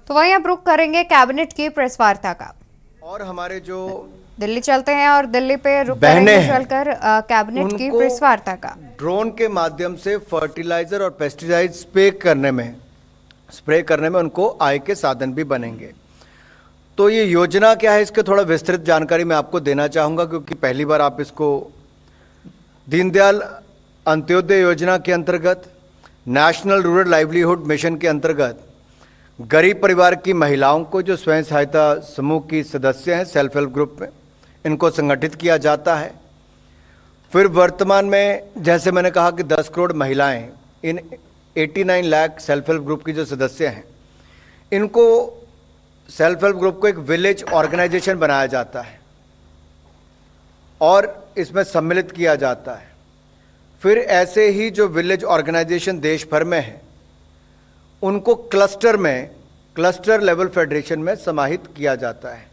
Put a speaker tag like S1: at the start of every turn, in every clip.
S1: तो वहीं अब रुख करेंगे कैबिनेट की प्रेस वार्ता का।
S2: और हमारे जो
S1: दिल्ली चलते हैं और दिल्ली पे रुख
S2: बहनें
S1: करेंगे
S2: हैं
S1: चलकर कैबिनेट की
S2: उनको
S1: प्रेस वार्ता का।
S2: ड्रोन के माध्यम से फर्टिलाइजर और पेस्टिसाइड स्प्रे करने में उनको आय के साधन भी बनेंगे। तो ये योजना क्या है, इसके थोड़ा विस्तृत जानकारी मैं आपको देना चाहूँगा, क्योंकि पहली बार आप इसको दीनदयाल अंत्योदय योजना के अंतर्गत, नेशनल रूरल लाइवलीहुड मिशन के अंतर्गत गरीब परिवार की महिलाओं को, जो स्वयं सहायता समूह की सदस्य हैं सेल्फ हेल्प ग्रुप में, इनको संगठित किया जाता है। फिर वर्तमान में जैसे मैंने कहा कि 10 करोड़ महिलाएं इन 89 लाख सेल्फ हेल्प ग्रुप की जो सदस्य हैं, इनको सेल्फ हेल्प ग्रुप को एक विलेज ऑर्गेनाइजेशन बनाया जाता है और इसमें सम्मिलित किया जाता है। फिर ऐसे ही जो विलेज ऑर्गेनाइजेशन देश भर में है, उनको क्लस्टर लेवल फेडरेशन में समाहित किया जाता है।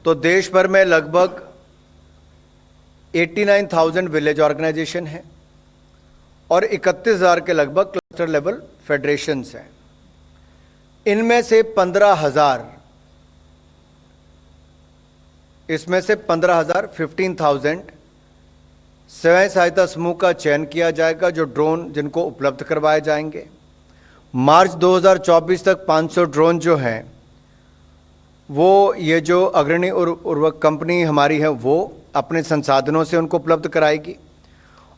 S2: तो देश भर में लगभग 89,000 विलेज ऑर्गेनाइजेशन है और 31,000 के लगभग क्लस्टर लेवल फेडरेशंस हैं। इनमें से 15,000 15,000 स्वयं सहायता समूह का चयन किया जाएगा, जो ड्रोन जिनको उपलब्ध करवाए जाएंगे। मार्च 2024 तक 500 ड्रोन जो हैं वो, ये जो अग्रणी उर्वरक कंपनी हमारी है, वो अपने संसाधनों से उनको उपलब्ध कराएगी।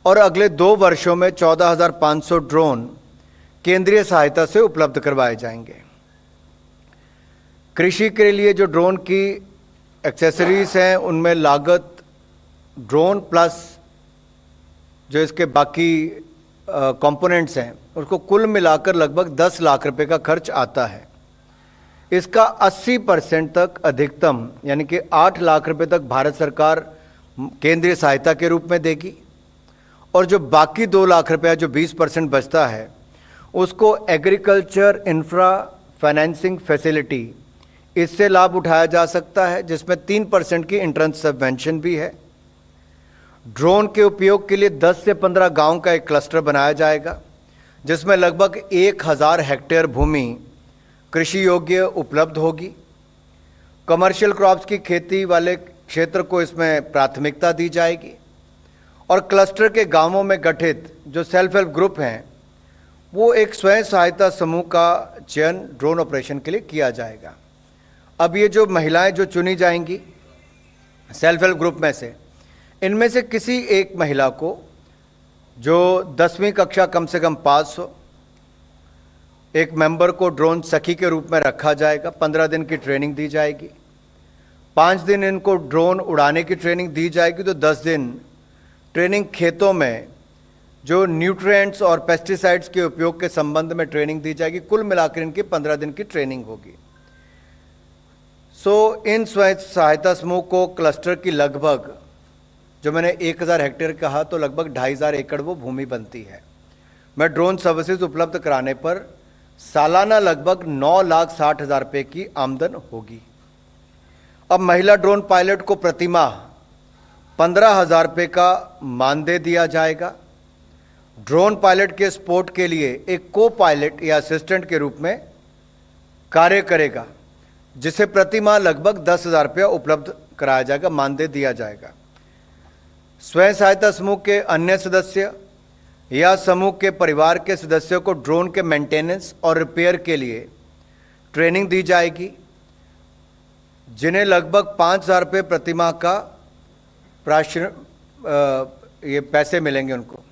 S2: और अगले 2 वर्षों में 14,500 ड्रोन केंद्रीय सहायता से उपलब्ध करवाए जाएंगे। कृषि के लिए जो ड्रोन की एक्सेसरीज हैं, उनमें लागत ड्रोन प्लस जो इसके बाकी कंपोनेंट्स हैं, उसको कुल मिलाकर लगभग 10 लाख रुपए का खर्च आता है। इसका 80% तक अधिकतम यानी कि 8 लाख रुपए तक भारत सरकार केंद्रीय सहायता के रूप में देगी, और जो बाकी 2 लाख रुपया जो 20% बचता है, उसको एग्रीकल्चर इंफ्रा फाइनेंसिंग फैसिलिटी, इससे लाभ उठाया जा सकता है, जिसमें 3% की इंट्रेंस सबवेंशन भी है। ड्रोन के उपयोग के लिए 10 से 15 गांव का एक क्लस्टर बनाया जाएगा, जिसमें लगभग 1,000 हेक्टेयर भूमि कृषि योग्य उपलब्ध होगी। कमर्शियल क्रॉप्स की खेती वाले क्षेत्र को इसमें प्राथमिकता दी जाएगी, और क्लस्टर के गांवों में गठित जो सेल्फ हेल्प ग्रुप हैं, वो एक स्वयं सहायता समूह का चयन ड्रोन ऑपरेशन के लिए किया जाएगा। अब ये जो महिलाएं जो चुनी जाएंगी सेल्फ हेल्प ग्रुप में से, इनमें से किसी एक महिला को जो 10वीं कक्षा कम से कम पास हो, एक मेंबर को ड्रोन सखी के रूप में रखा जाएगा। 15 दिन की ट्रेनिंग दी जाएगी। 5 दिन इनको ड्रोन उड़ाने की ट्रेनिंग दी जाएगी, तो 10 दिन ट्रेनिंग खेतों में जो न्यूट्रिएंट्स और पेस्टिसाइड्स के उपयोग के संबंध में ट्रेनिंग दी जाएगी। कुल मिलाकर इनकी 15 दिन की ट्रेनिंग होगी। इन स्वयं सहायता समूह को क्लस्टर की लगभग, जो मैंने 1,000 हेक्टेयर कहा, तो लगभग 2,500 एकड़ वो भूमि बनती है। मैं ड्रोन सर्विसेज उपलब्ध कराने पर सालाना लगभग 9,60,000 रुपये की आमदन होगी। अब महिला ड्रोन पायलट को प्रतिमाह 15,000 रुपये का मानदेय दिया जाएगा। ड्रोन पायलट के सपोर्ट के लिए एक को पायलट या असिस्टेंट के रूप में कार्य करेगा, जिसे प्रतिमाह लगभग 10,000 रुपया उपलब्ध कराया जाएगा, मानदेय दिया जाएगा। स्वयं सहायता समूह के अन्य सदस्य या समूह के परिवार के सदस्यों को ड्रोन के मेंटेनेंस और रिपेयर के लिए ट्रेनिंग दी जाएगी, जिन्हें लगभग 5,000 रुपये प्रतिमाह का ये पैसे मिलेंगे उनको।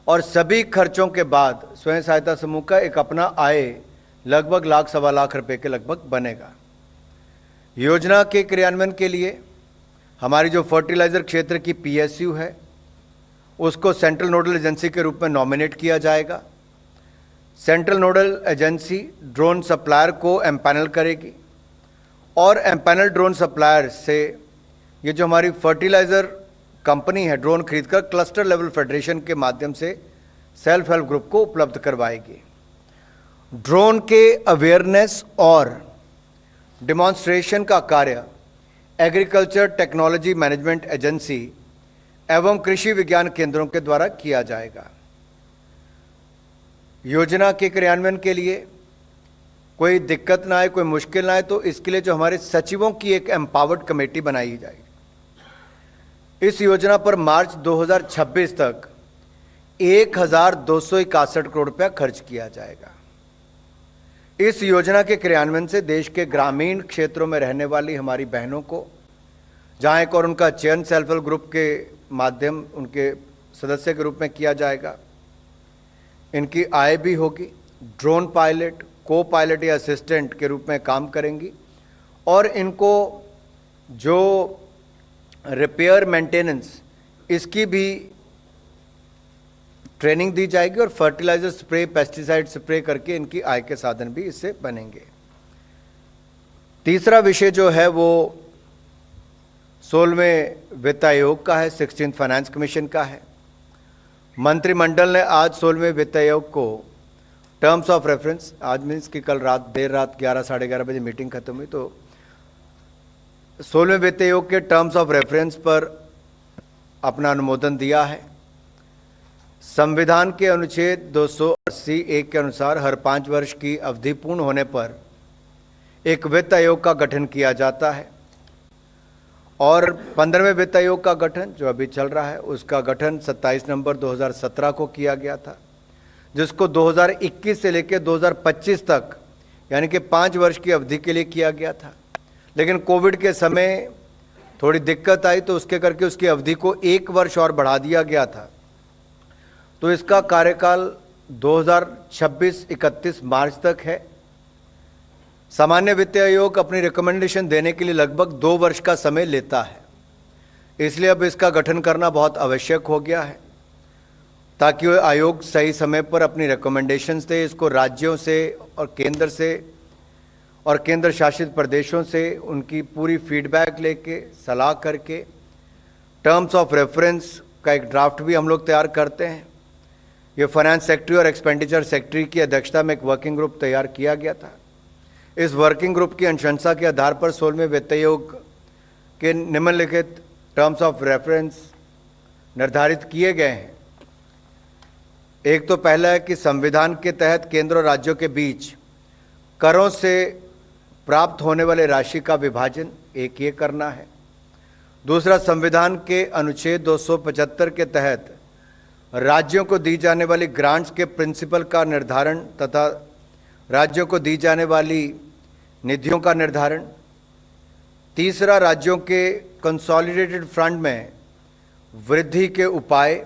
S2: और सभी खर्चों के बाद स्वयं सहायता समूह का एक अपना आय लगभग 1,00,000 सवा लाख रुपए के लगभग बनेगा। योजना के क्रियान्वयन के लिए हमारी जो फर्टिलाइजर क्षेत्र की PSU है, उसको सेंट्रल नोडल एजेंसी के रूप में नॉमिनेट किया जाएगा। Central nodal agency drone supplier को एम्पैनल करेगी, और एम्पैनल ड्रोन सप्लायर से ये जो हमारी फर्टिलाइजर कंपनी है, ड्रोन खरीदकर क्लस्टर लेवल फेडरेशन के माध्यम से सेल्फ हेल्प ग्रुप को उपलब्ध करवाएगी। ड्रोन के अवेयरनेस और डिमॉन्स्ट्रेशन का कार्य एग्रीकल्चर टेक्नोलॉजी मैनेजमेंट एजेंसी एवं कृषि विज्ञान केंद्रों के द्वारा किया जाएगा। योजना के क्रियान्वयन के लिए कोई दिक्कत ना आए, कोई मुश्किल ना आए, तो इसके लिए जो हमारे सचिवों की एक एम्पावर्ड कमेटी बनाई जाएगी। इस योजना पर मार्च 2026 तक 1261 करोड़ रुपया खर्च किया जाएगा। इस योजना के क्रियान्वयन से देश के ग्रामीण क्षेत्रों में रहने वाली हमारी बहनों को, जहाँ एक और उनका चयन सेल्फ हेल्प ग्रुप के माध्यम उनके सदस्य के रूप में किया जाएगा, इनकी आय भी होगी। ड्रोन पायलट, को पायलट या असिस्टेंट के रूप में काम करेंगी और इनको जो रिपेयर मेंटेनेंस इसकी भी ट्रेनिंग दी जाएगी और फर्टिलाइजर स्प्रे, पेस्टिसाइड स्प्रे करके इनकी आय के साधन भी इससे बनेंगे। तीसरा विषय जो है वो 16वें वित्त आयोग का है, 16th फाइनेंस कमीशन का है। मंत्रिमंडल ने आज 16वें वित्त आयोग को टर्म्स ऑफ रेफरेंस, आज मीन्स की कल रात देर रात 11 साढ़े 11 बजे मीटिंग खत्म हुई, तो 16वें वित्त आयोग के टर्म्स ऑफ रेफरेंस पर अपना अनुमोदन दिया है। संविधान के अनुच्छेद 280(1) के अनुसार हर 5 वर्ष की अवधि पूर्ण होने पर एक वित्त आयोग का गठन किया जाता है और 15वें वित्त आयोग का गठन जो अभी चल रहा है उसका गठन 27 नवंबर 2017 को किया गया था, जिसको 2021 से लेकर 2025 तक यानी कि 5 वर्ष की अवधि के लिए किया गया था। लेकिन कोविड के समय थोड़ी दिक्कत आई तो उसके करके उसकी अवधि को 1 वर्ष और बढ़ा दिया गया था। तो इसका कार्यकाल 2026-31 मार्च तक है। सामान्य वित्त आयोग अपनी रिकमेंडेशन देने के लिए लगभग 2 वर्ष का समय लेता है, इसलिए अब इसका गठन करना बहुत आवश्यक हो गया है ताकि वह आयोग सही समय पर अपनी रिकमेंडेशंस दे। इसको राज्यों से और केंद्र शासित प्रदेशों से उनकी पूरी फीडबैक लेके सलाह करके टर्म्स ऑफ रेफरेंस का एक ड्राफ्ट भी हम लोग तैयार करते हैं। ये फाइनेंस सेक्रेटरी और एक्सपेंडिचर सेक्रेटरी की अध्यक्षता में एक वर्किंग ग्रुप तैयार किया गया था। इस वर्किंग ग्रुप की अनुशंसा के आधार पर 16वें वित्त आयोग के निम्नलिखित टर्म्स ऑफ रेफरेंस निर्धारित किए गए हैं। एक तो पहला है कि संविधान के तहत केंद्र और राज्यों के बीच करों से प्राप्त होने वाले राशि का विभाजन एक ये करना है। दूसरा, संविधान के अनुच्छेद 275 के तहत राज्यों को दी जाने वाली ग्रांट्स के प्रिंसिपल का निर्धारण तथा राज्यों को दी जाने वाली निधियों का निर्धारण। तीसरा, राज्यों के कंसोलिडेटेड फंड में वृद्धि के उपाय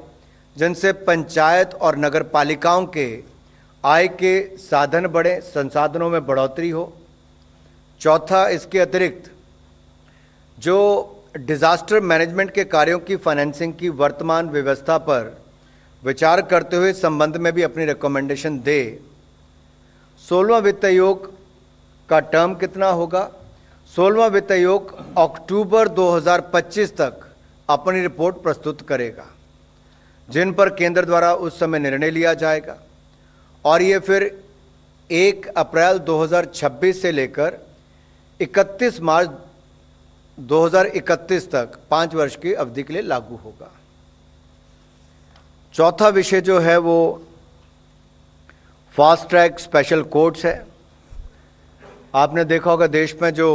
S2: जिनसे पंचायत और नगर पालिकाओं के आय के साधन बढ़े, संसाधनों में बढ़ोतरी हो। चौथा, इसके अतिरिक्त जो डिजास्टर मैनेजमेंट के कार्यों की फाइनेंसिंग की वर्तमान व्यवस्था पर विचार करते हुए संबंध में भी अपनी रिकमेंडेशन दे। 16वां वित्त आयोग का टर्म कितना होगा? 16वां वित्त आयोग अक्टूबर 2025 तक अपनी रिपोर्ट प्रस्तुत करेगा, जिन पर केंद्र द्वारा उस समय निर्णय लिया जाएगा और ये फिर 1 अप्रैल 2026 से लेकर 31 मार्च 2031 तक 5 वर्ष की अवधि के लिए लागू होगा। चौथा विषय जो है वो फास्ट ट्रैक स्पेशल कोर्ट्स है। आपने देखा होगा देश में जो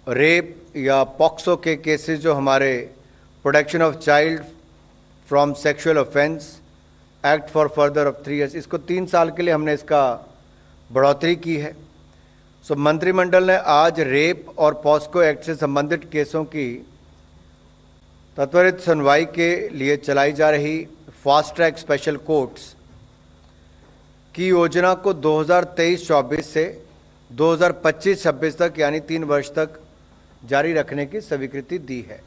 S2: रेप या पॉक्सो के केसेस जो हमारे protection of child from sexual offence act for further of 3 years, इसको 3 साल के लिए हमने इसका बढ़ोतरी की है। सो मंत्रिमंडल ने आज रेप और पॉस्को एक्ट से संबंधित केसों की त्वरित सुनवाई के लिए चलाई जा रही फास्ट ट्रैक स्पेशल कोर्ट्स की योजना को 2023-24 से 2025-26 तक यानी 3 वर्ष तक जारी रखने की स्वीकृति दी है।